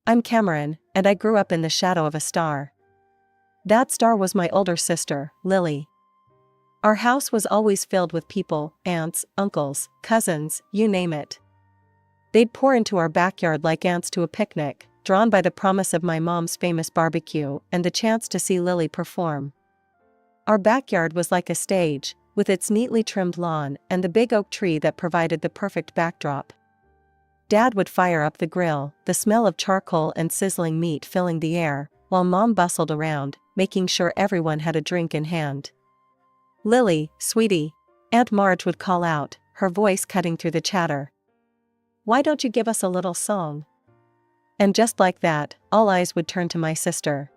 I'm Cameron, and I grew up in the shadow of a star. That star was my older sister, Lily. Our house was always filled with people, aunts, uncles, cousins, you name it. They'd pour into our backyard like ants to a picnic, drawn by the promise of my mom's famous barbecue and the chance to see Lily perform. Our backyard was like a stage, with its neatly trimmed lawn and the big oak tree that provided the perfect backdrop. Dad would fire up the grill, the smell of charcoal and sizzling meat filling the air, while Mom bustled around, making sure everyone had a drink in hand. "Lily, sweetie," Aunt Marge would call out, her voice cutting through the chatter. "Why don't you give us a little song?" And just like that, all eyes would turn to my sister.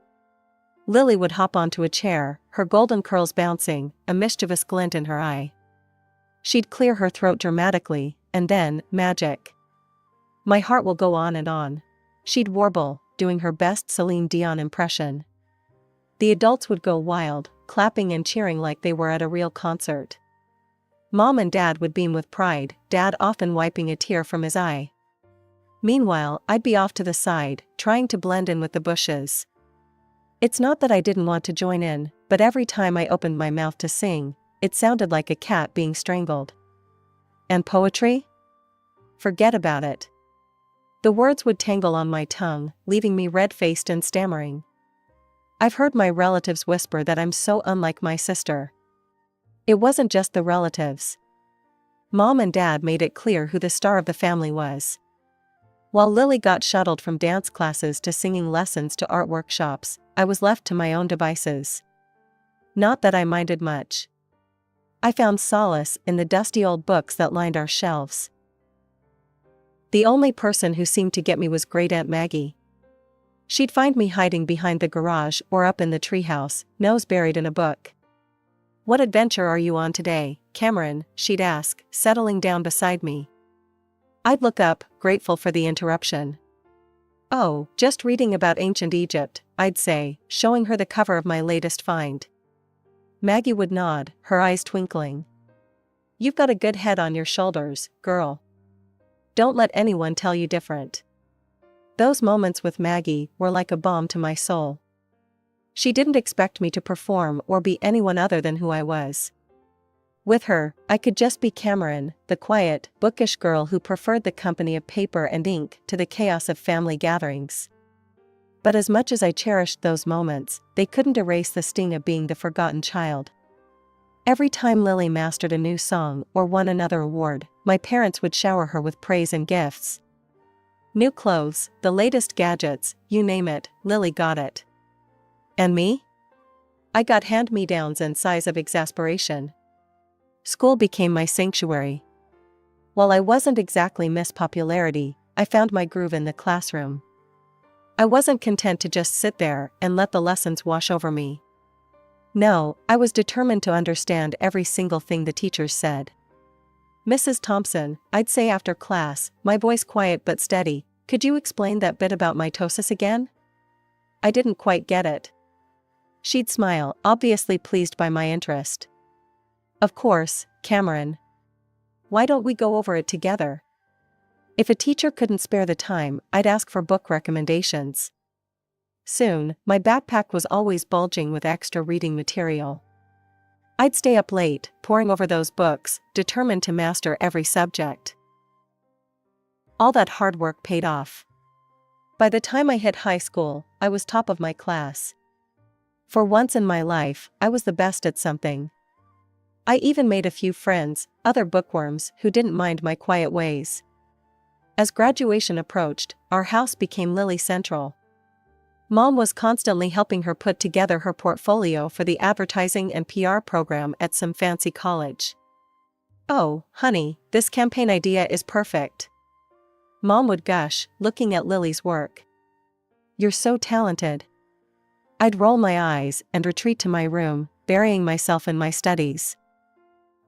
Lily would hop onto a chair, her golden curls bouncing, a mischievous glint in her eye. She'd clear her throat dramatically, and then, magic. "My heart will go on and on," she'd warble, doing her best Celine Dion impression. The adults would go wild, clapping and cheering like they were at a real concert. Mom and Dad would beam with pride, Dad often wiping a tear from his eye. Meanwhile, I'd be off to the side, trying to blend in with the bushes. It's not that I didn't want to join in, but every time I opened my mouth to sing, it sounded like a cat being strangled. And poetry? Forget about it. The words would tangle on my tongue, leaving me red-faced and stammering. I've heard my relatives whisper that I'm so unlike my sister. It wasn't just the relatives. Mom and Dad made it clear who the star of the family was. While Lily got shuttled from dance classes to singing lessons to art workshops, I was left to my own devices. Not that I minded much. I found solace in the dusty old books that lined our shelves. The only person who seemed to get me was Great Aunt Maggie. She'd find me hiding behind the garage or up in the treehouse, nose buried in a book. "What adventure are you on today, Cameron?" she'd ask, settling down beside me. I'd look up, grateful for the interruption. "Oh, just reading about ancient Egypt," I'd say, showing her the cover of my latest find. Maggie would nod, her eyes twinkling. "You've got a good head on your shoulders, girl. Don't let anyone tell you different." Those moments with Maggie were like a balm to my soul. She didn't expect me to perform or be anyone other than who I was. With her, I could just be Cameron, the quiet, bookish girl who preferred the company of paper and ink to the chaos of family gatherings. But as much as I cherished those moments, they couldn't erase the sting of being the forgotten child. Every time Lily mastered a new song or won another award, my parents would shower her with praise and gifts. New clothes, the latest gadgets, you name it, Lily got it. And me? I got hand-me-downs and sighs of exasperation. School became my sanctuary. While I wasn't exactly Miss Popularity, I found my groove in the classroom. I wasn't content to just sit there and let the lessons wash over me. No, I was determined to understand every single thing the teachers said. "Mrs. Thompson," I'd say after class, my voice quiet but steady, "could you explain that bit about mitosis again? I didn't quite get it." She'd smile, obviously pleased by my interest. "Of course, Cameron. Why don't we go over it together?" If a teacher couldn't spare the time, I'd ask for book recommendations. Soon, my backpack was always bulging with extra reading material. I'd stay up late, poring over those books, determined to master every subject. All that hard work paid off. By the time I hit high school, I was top of my class. For once in my life, I was the best at something. I even made a few friends, other bookworms, who didn't mind my quiet ways. As graduation approached, our house became Lily Central. Mom was constantly helping her put together her portfolio for the advertising and PR program at some fancy college. "Oh, honey, this campaign idea is perfect," Mom would gush, looking at Lily's work. "You're so talented." I'd roll my eyes and retreat to my room, burying myself in my studies.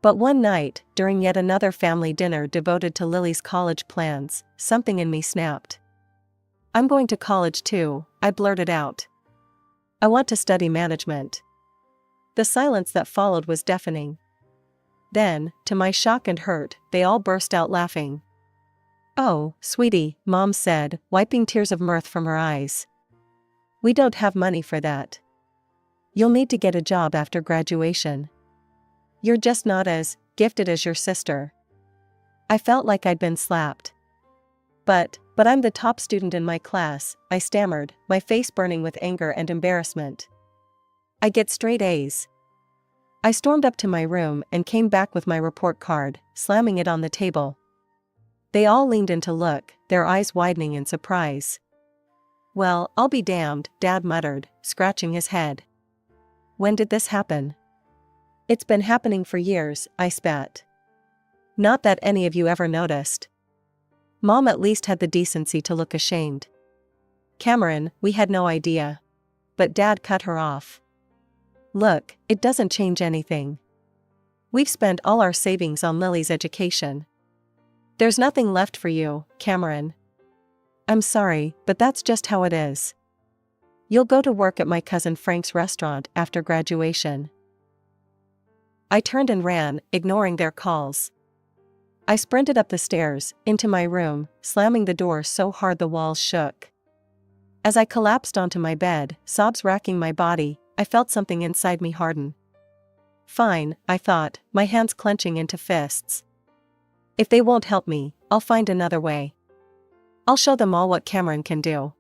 But one night, during yet another family dinner devoted to Lily's college plans, something in me snapped. "I'm going to college too," I blurted out. "I want to study management." The silence that followed was deafening. Then, to my shock and hurt, they all burst out laughing. Oh, sweetie, Mom said, wiping tears of mirth from her eyes. We don't have money for that. You'll need to get a job after graduation. You're just not as gifted as your sister. I felt like I'd been slapped. But I'm the top student in my class, I stammered, my face burning with anger and embarrassment. I get straight A's. I stormed up to my room and came back with my report card, slamming it on the table. They all leaned in to look, their eyes widening in surprise. Well, I'll be damned, Dad muttered, scratching his head. When did this happen? It's been happening for years, I spat. Not that any of you ever noticed. Mom at least had the decency to look ashamed. Cameron, we had no idea. But Dad cut her off. Look, it doesn't change anything. We've spent all our savings on Lily's education. There's nothing left for you, Cameron. I'm sorry, but that's just how it is. You'll go to work at my cousin Frank's restaurant after graduation. I turned and ran, ignoring their calls. I sprinted up the stairs, into my room, slamming the door so hard the walls shook. As I collapsed onto my bed, sobs racking my body, I felt something inside me harden. Fine, I thought, my hands clenching into fists. If they won't help me, I'll find another way. I'll show them all what Cameron can do.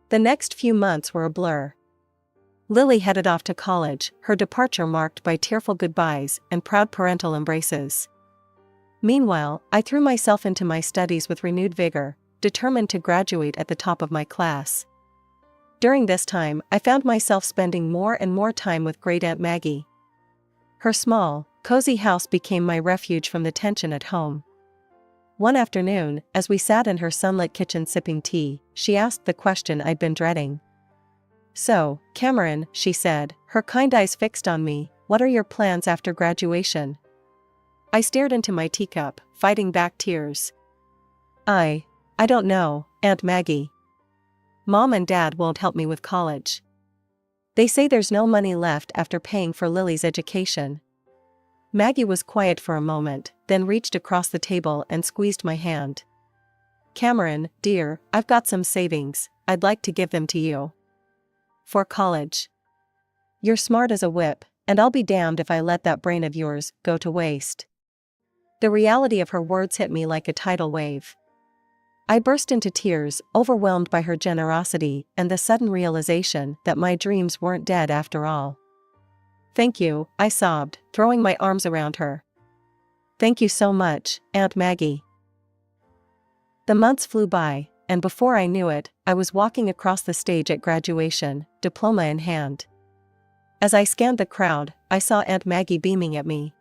The next few months were a blur. Lily headed off to college, her departure marked by tearful goodbyes and proud parental embraces. Meanwhile, I threw myself into my studies with renewed vigor, determined to graduate at the top of my class. During this time, I found myself spending more and more time with Great Aunt Maggie. Her small, cozy house became my refuge from the tension at home. One afternoon, as we sat in her sunlit kitchen sipping tea, she asked the question I'd been dreading. So, Cameron, she said, her kind eyes fixed on me, what are your plans after graduation? I stared into my teacup, fighting back tears. I don't know, Aunt Maggie. Mom and Dad won't help me with college. They say there's no money left after paying for Lily's education. Maggie was quiet for a moment, then reached across the table and squeezed my hand. Cameron, dear, I've got some savings, I'd like to give them to you. For college. You're smart as a whip, and I'll be damned if I let that brain of yours go to waste. The reality of her words hit me like a tidal wave. I burst into tears, overwhelmed by her generosity and the sudden realization that my dreams weren't dead after all. Thank you, I sobbed, throwing my arms around her. Thank you so much, Aunt Maggie. The months flew by, and before I knew it, I was walking across the stage at graduation, diploma in hand. As I scanned the crowd, I saw Aunt Maggie beaming at me.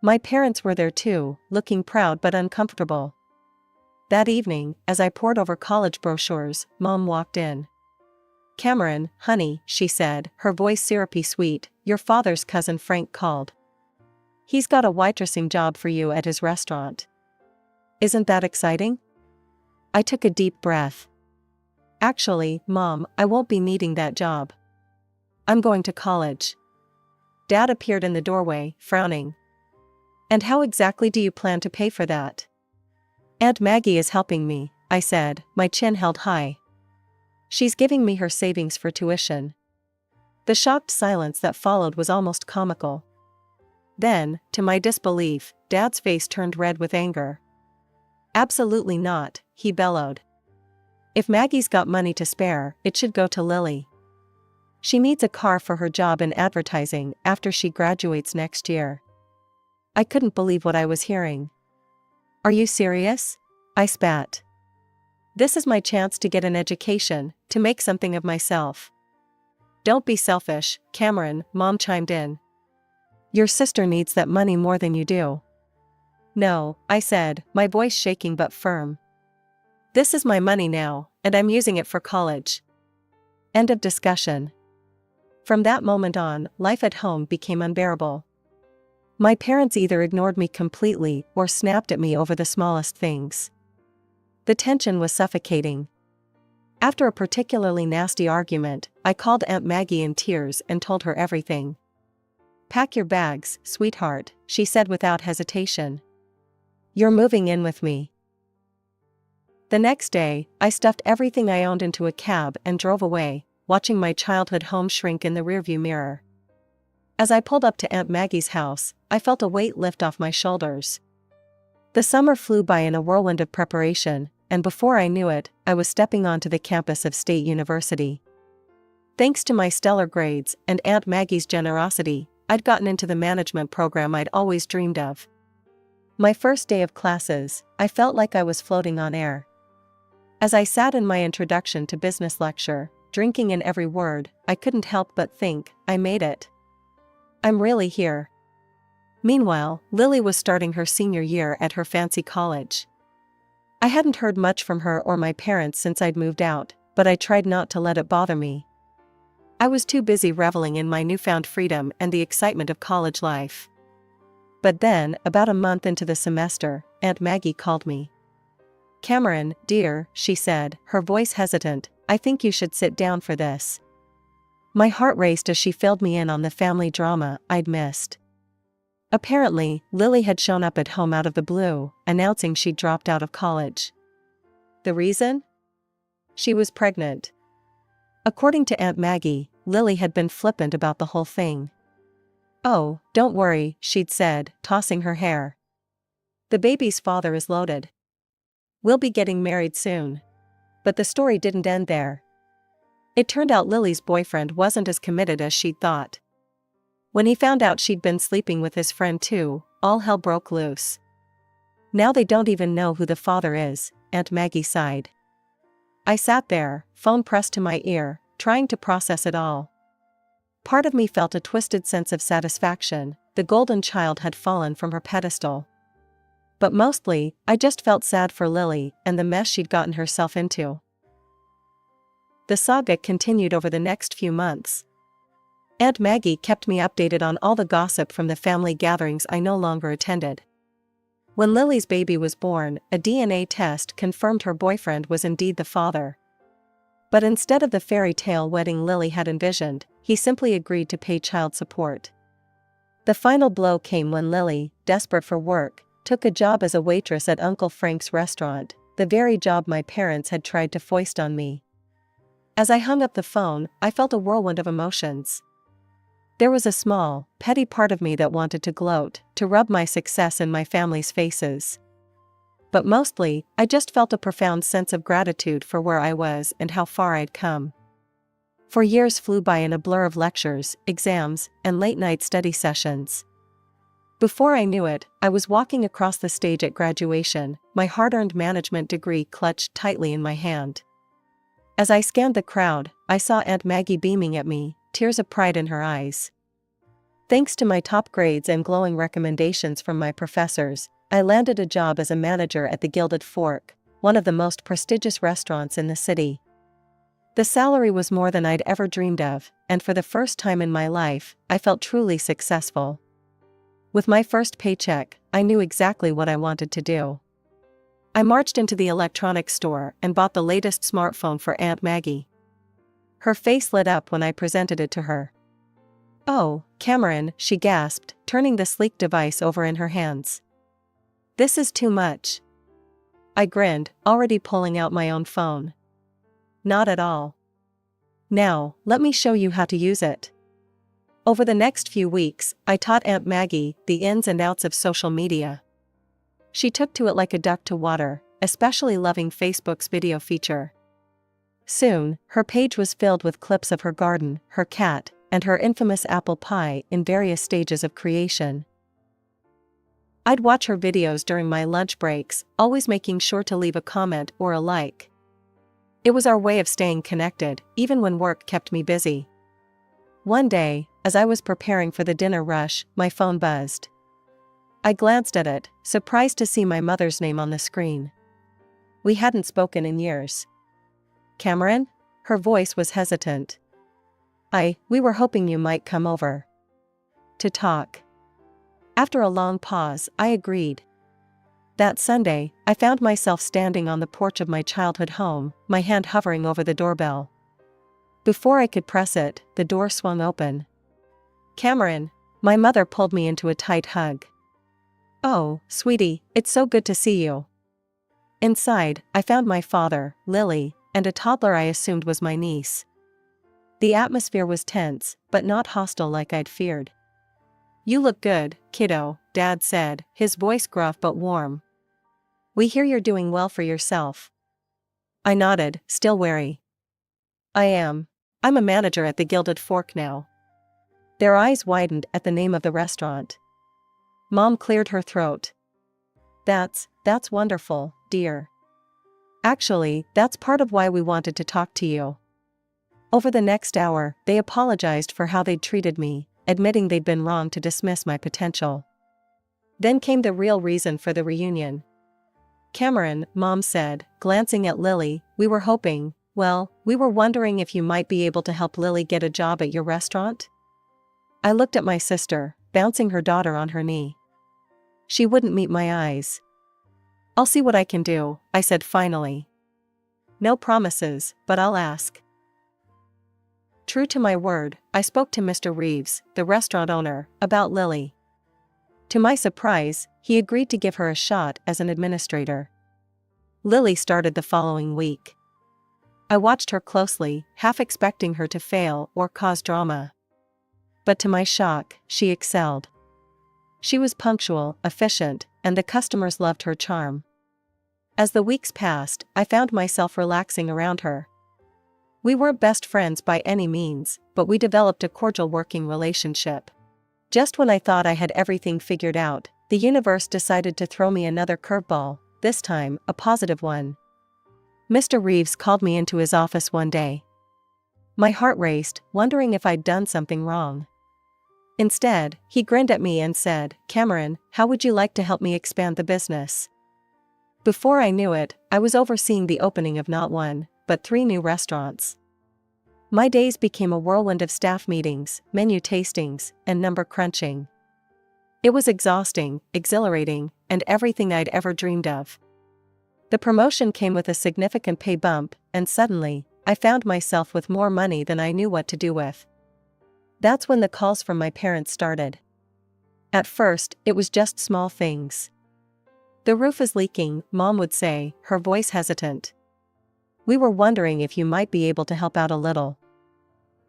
My parents were there too, looking proud but uncomfortable. That evening, as I pored over college brochures, Mom walked in. Cameron, honey, she said, her voice syrupy sweet, your father's cousin Frank called. He's got a waitressing job for you at his restaurant. Isn't that exciting? I took a deep breath. Actually, Mom, I won't be needing that job. I'm going to college. Dad appeared in the doorway, frowning. And how exactly do you plan to pay for that? Aunt Maggie is helping me, I said, my chin held high. She's giving me her savings for tuition. The shocked silence that followed was almost comical. Then, to my disbelief, Dad's face turned red with anger. Absolutely not, he bellowed. If Maggie's got money to spare, it should go to Lily. She needs a car for her job in advertising after she graduates next year. I couldn't believe what I was hearing. Are you serious? I spat. This is my chance to get an education, to make something of myself. Don't be selfish, Cameron, Mom chimed in. Your sister needs that money more than you do. No, I said, my voice shaking but firm. This is my money now, and I'm using it for college. End of discussion. From that moment on, life at home became unbearable. My parents either ignored me completely or snapped at me over the smallest things. The tension was suffocating. After a particularly nasty argument, I called Aunt Maggie in tears and told her everything. Pack your bags, sweetheart, she said without hesitation. You're moving in with me. The next day, I stuffed everything I owned into a cab and drove away, watching my childhood home shrink in the rearview mirror. As I pulled up to Aunt Maggie's house, I felt a weight lift off my shoulders. The summer flew by in a whirlwind of preparation, and before I knew it, I was stepping onto the campus of State University. Thanks to my stellar grades and Aunt Maggie's generosity, I'd gotten into the management program I'd always dreamed of. My first day of classes, I felt like I was floating on air. As I sat in my introduction to business lecture, drinking in every word, I couldn't help but think, I made it. I'm really here. Meanwhile, Lily was starting her senior year at her fancy college. I hadn't heard much from her or my parents since I'd moved out, but I tried not to let it bother me. I was too busy reveling in my newfound freedom and the excitement of college life. But then, about a month into the semester, Aunt Maggie called me. "Cameron, dear," she said, her voice hesitant, "I think you should sit down for this." My heart raced as she filled me in on the family drama I'd missed. Apparently, Lily had shown up at home out of the blue, announcing she'd dropped out of college. The reason? She was pregnant. According to Aunt Maggie, Lily had been flippant about the whole thing. "Oh, don't worry," she'd said, tossing her hair. "The baby's father is loaded. We'll be getting married soon." But the story didn't end there. It turned out Lily's boyfriend wasn't as committed as she'd thought. When he found out she'd been sleeping with his friend too, all hell broke loose. "Now they don't even know who the father is," Aunt Maggie sighed. I sat there, phone pressed to my ear, trying to process it all. Part of me felt a twisted sense of satisfaction, the golden child had fallen from her pedestal. But mostly, I just felt sad for Lily and the mess she'd gotten herself into. The saga continued over the next few months. Aunt Maggie kept me updated on all the gossip from the family gatherings I no longer attended. When Lily's baby was born, a DNA test confirmed her boyfriend was indeed the father. But instead of the fairy tale wedding Lily had envisioned, he simply agreed to pay child support. The final blow came when Lily, desperate for work, took a job as a waitress at Uncle Frank's restaurant, the very job my parents had tried to foist on me. As I hung up the phone, I felt a whirlwind of emotions. There was a small, petty part of me that wanted to gloat, to rub my success in my family's faces. But mostly, I just felt a profound sense of gratitude for where I was and how far I'd come. For years flew by in a blur of lectures, exams, and late-night study sessions. Before I knew it, I was walking across the stage at graduation, my hard-earned management degree clutched tightly in my hand. As I scanned the crowd, I saw Aunt Maggie beaming at me, tears of pride in her eyes. Thanks to my top grades and glowing recommendations from my professors, I landed a job as a manager at the Gilded Fork, one of the most prestigious restaurants in the city. The salary was more than I'd ever dreamed of, and for the first time in my life, I felt truly successful. With my first paycheck, I knew exactly what I wanted to do. I marched into the electronics store and bought the latest smartphone for Aunt Maggie. Her face lit up when I presented it to her. "Oh, Cameron," she gasped, turning the sleek device over in her hands. "This is too much." I grinned, already pulling out my own phone. "Not at all. Now, let me show you how to use it." Over the next few weeks, I taught Aunt Maggie the ins and outs of social media. She took to it like a duck to water, especially loving Facebook's video feature. Soon, her page was filled with clips of her garden, her cat, and her infamous apple pie in various stages of creation. I'd watch her videos during my lunch breaks, always making sure to leave a comment or a like. It was our way of staying connected, even when work kept me busy. One day, as I was preparing for the dinner rush, my phone buzzed. I glanced at it, surprised to see my mother's name on the screen. We hadn't spoken in years. "Cameron?" Her voice was hesitant. We were hoping you might come over to talk." After a long pause, I agreed. That Sunday, I found myself standing on the porch of my childhood home, my hand hovering over the doorbell. Before I could press it, the door swung open. "Cameron!" My mother pulled me into a tight hug. "Oh, sweetie, it's so good to see you." Inside, I found my father, Lily, and a toddler I assumed was my niece. The atmosphere was tense, but not hostile like I'd feared. "You look good, kiddo," Dad said, his voice gruff but warm. "We hear you're doing well for yourself." I nodded, still wary. "I am. I'm a manager at the Gilded Fork now." Their eyes widened at the name of the restaurant. Mom cleared her throat. That's wonderful, dear. Actually, that's part of why we wanted to talk to you." Over the next hour, they apologized for how they'd treated me, admitting they'd been wrong to dismiss my potential. Then came the real reason for the reunion. "Cameron," Mom said, glancing at Lily, we were wondering if you might be able to help Lily get a job at your restaurant." I looked at my sister, bouncing her daughter on her knee. She wouldn't meet my eyes. "I'll see what I can do," I said finally. "No promises, but I'll ask." True to my word, I spoke to Mr. Reeves, the restaurant owner, about Lily. To my surprise, he agreed to give her a shot as an administrator. Lily started the following week. I watched her closely, half expecting her to fail or cause drama. But to my shock, she excelled. She was punctual, efficient, and the customers loved her charm. As the weeks passed, I found myself relaxing around her. We weren't best friends by any means, but we developed a cordial working relationship. Just when I thought I had everything figured out, the universe decided to throw me another curveball, this time a positive one. Mr. Reeves called me into his office one day. My heart raced, wondering if I'd done something wrong. Instead, he grinned at me and said, "Cameron, how would you like to help me expand the business?" Before I knew it, I was overseeing the opening of not one, but 3 new restaurants. My days became a whirlwind of staff meetings, menu tastings, and number crunching. It was exhausting, exhilarating, and everything I'd ever dreamed of. The promotion came with a significant pay bump, and suddenly, I found myself with more money than I knew what to do with. That's when the calls from my parents started. At first, it was just small things. "The roof is leaking," Mom would say, her voice hesitant. "We were wondering if you might be able to help out a little."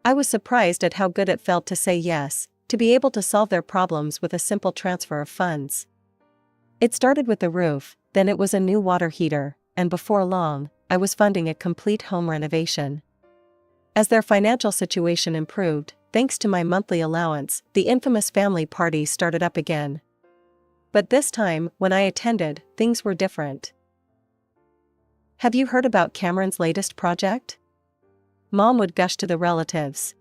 I was surprised at how good it felt to say yes, to be able to solve their problems with a simple transfer of funds. It started with the roof, then it was a new water heater, and before long, I was funding a complete home renovation. As their financial situation improved, thanks to my monthly allowance, the infamous family parties started up again. But this time, when I attended, things were different. "Have you heard about Cameron's latest project?" Mom would gush to the relatives.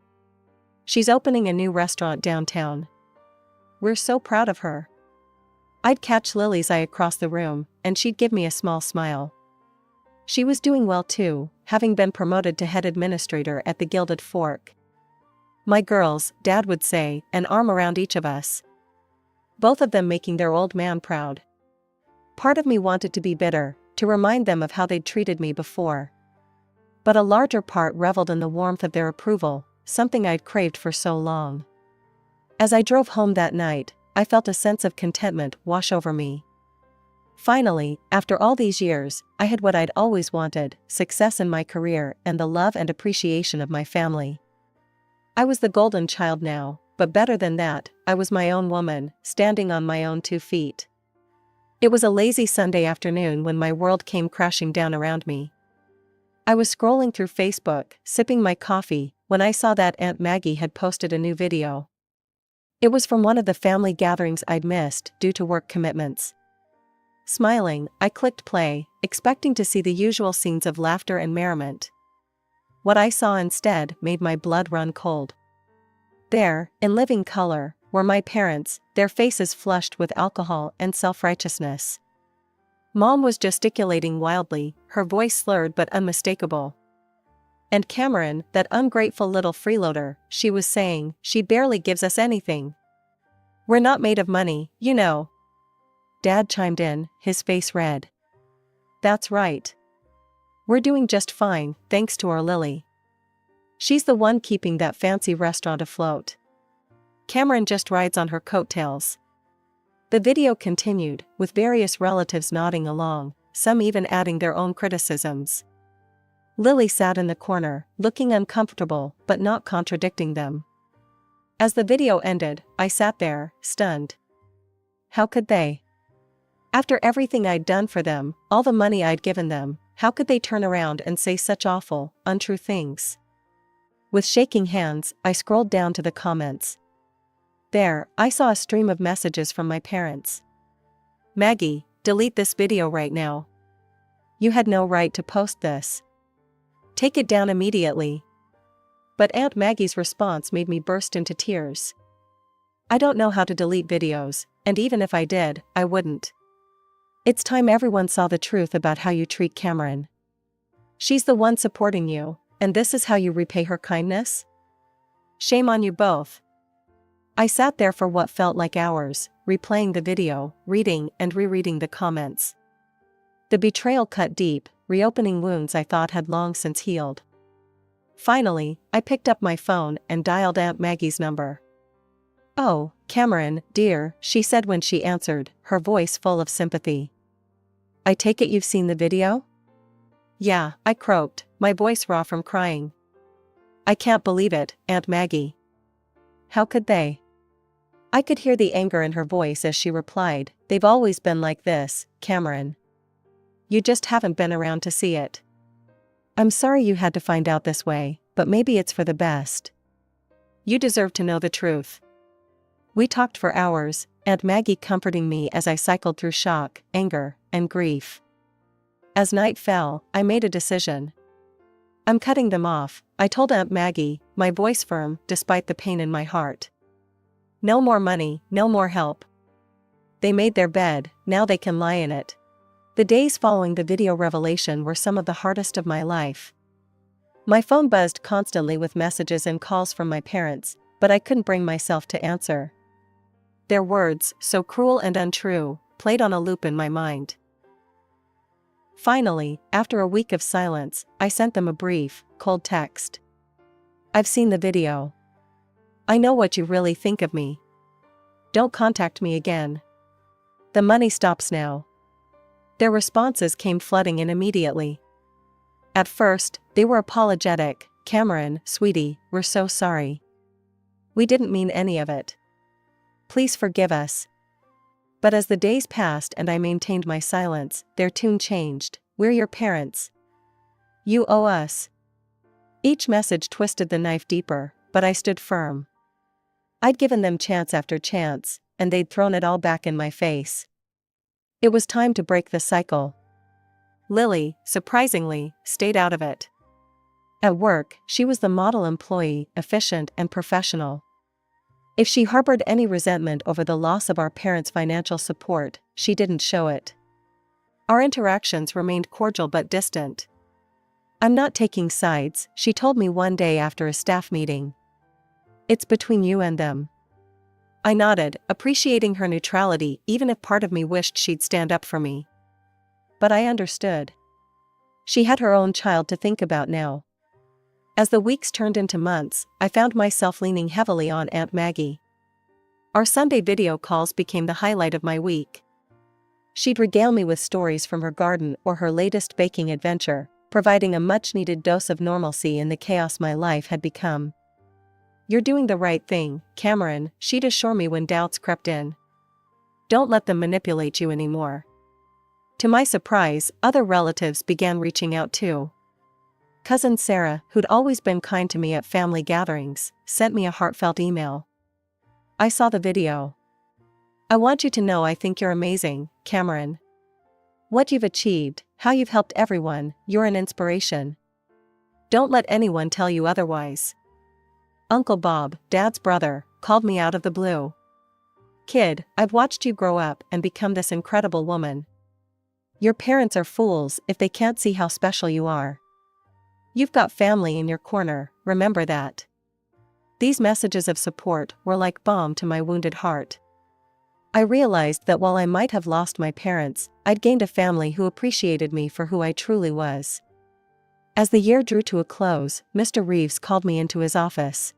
"She's opening a new restaurant downtown. We're so proud of her." I'd catch Lily's eye across the room, and she'd give me a small smile. She was doing well too, having been promoted to head administrator at the Gilded Fork. "My girls," Dad would say, an arm around each of us. Both of them making their old man proud. Part of me wanted to be bitter, to remind them of how they'd treated me before. But a larger part reveled in the warmth of their approval, something I'd craved for so long. As I drove home that night, I felt a sense of contentment wash over me. Finally, after all these years, I had what I'd always wanted, success in my career and the love and appreciation of my family. I was the golden child now, but better than that, I was my own woman, standing on my own 2 feet. It was a lazy Sunday afternoon when my world came crashing down around me. I was scrolling through Facebook, sipping my coffee, when I saw that Aunt Maggie had posted a new video. It was from one of the family gatherings I'd missed due to work commitments. Smiling, I clicked play, expecting to see the usual scenes of laughter and merriment. What I saw instead made my blood run cold. There, in living color, were my parents, their faces flushed with alcohol and self-righteousness. Mom was gesticulating wildly, her voice slurred but unmistakable. And Cameron, that ungrateful little freeloader, she was saying, "She barely gives us anything. We're not made of money, you know." Dad chimed in, his face red. "That's right. We're doing just fine, thanks to our Lily. She's the one keeping that fancy restaurant afloat. Cameron just rides on her coattails." The video continued, with various relatives nodding along, some even adding their own criticisms. Lily sat in the corner, looking uncomfortable but not contradicting them. As the video ended, I sat there, stunned. How could they? After everything I'd done for them, all the money I'd given them, how could they turn around and say such awful, untrue things? With shaking hands, I scrolled down to the comments. There, I saw a stream of messages from my parents. Maggie, delete this video right now. You had no right to post this. Take it down immediately. But Aunt Maggie's response made me burst into tears. I don't know how to delete videos, and even if I did, I wouldn't. It's time everyone saw the truth about how you treat Cameron. She's the one supporting you, and this is how you repay her kindness? Shame on you both. I sat there for what felt like hours, replaying the video, reading and rereading the comments. The betrayal cut deep, reopening wounds I thought had long since healed. Finally, I picked up my phone and dialed Aunt Maggie's number. "Oh, Cameron, dear," she said when she answered, her voice full of sympathy. "I take it you've seen the video?" "Yeah," I croaked, my voice raw from crying. "I can't believe it, Aunt Maggie. How could they?" I could hear the anger in her voice as she replied, "They've always been like this, Cameron. You just haven't been around to see it. I'm sorry you had to find out this way, but maybe it's for the best. You deserve to know the truth." We talked for hours, Aunt Maggie comforting me as I cycled through shock, anger, and grief. As night fell, I made a decision. "I'm cutting them off," I told Aunt Maggie, my voice firm despite the pain in my heart. "No more money, no more help. They made their bed, now they can lie in it." The days following the video revelation were some of the hardest of my life. My phone buzzed constantly with messages and calls from my parents, but I couldn't bring myself to answer. Their words, so cruel and untrue, played on a loop in my mind. Finally, after a week of silence, I sent them a brief, cold text. "I've seen the video. I know what you really think of me. Don't contact me again. The money stops now." Their responses came flooding in immediately. At first, they were apologetic. "Cameron, sweetie, we're so sorry. We didn't mean any of it. Please forgive us." But as the days passed and I maintained my silence, their tune changed. "We're your parents. You owe us." Each message twisted the knife deeper, but I stood firm. I'd given them chance after chance, and they'd thrown it all back in my face. It was time to break the cycle. Lily, surprisingly, stayed out of it. At work, she was the model employee, efficient and professional. If she harbored any resentment over the loss of our parents' financial support, she didn't show it. Our interactions remained cordial but distant. "I'm not taking sides," she told me one day after a staff meeting. "It's between you and them." I nodded, appreciating her neutrality even if part of me wished she'd stand up for me. But I understood. She had her own child to think about now. As the weeks turned into months, I found myself leaning heavily on Aunt Maggie. Our Sunday video calls became the highlight of my week. She'd regale me with stories from her garden or her latest baking adventure, providing a much-needed dose of normalcy in the chaos my life had become. "You're doing the right thing, Cameron," she'd assure me when doubts crept in. "Don't let them manipulate you anymore." To my surprise, other relatives began reaching out too. Cousin Sarah, who'd always been kind to me at family gatherings, sent me a heartfelt email. "I saw the video. I want you to know I think you're amazing, Cameron. What you've achieved, how you've helped everyone, you're an inspiration. Don't let anyone tell you otherwise." Uncle Bob, Dad's brother, called me out of the blue. "Kid, I've watched you grow up and become this incredible woman. Your parents are fools if they can't see how special you are. You've got family in your corner, remember that." These messages of support were like balm to my wounded heart. I realized that while I might have lost my parents, I'd gained a family who appreciated me for who I truly was. As the year drew to a close, Mr. Reeves called me into his office.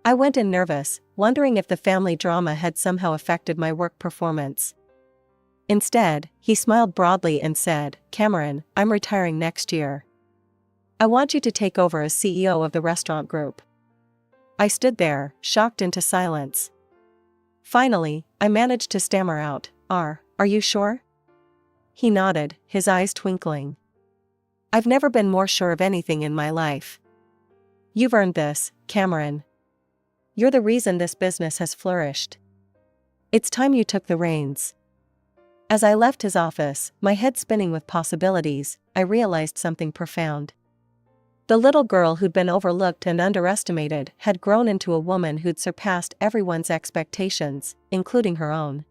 I went in nervous, wondering if the family drama had somehow affected my work performance. Instead, he smiled broadly and said, "Cameron, I'm retiring next year. I want you to take over as CEO of the restaurant group." I stood there, shocked into silence. Finally, I managed to stammer out, Are you sure?" He nodded, his eyes twinkling. "I've never been more sure of anything in my life. You've earned this, Cameron. You're the reason this business has flourished. It's time you took the reins." As I left his office, my head spinning with possibilities, I realized something profound. The little girl who'd been overlooked and underestimated had grown into a woman who'd surpassed everyone's expectations, including her own.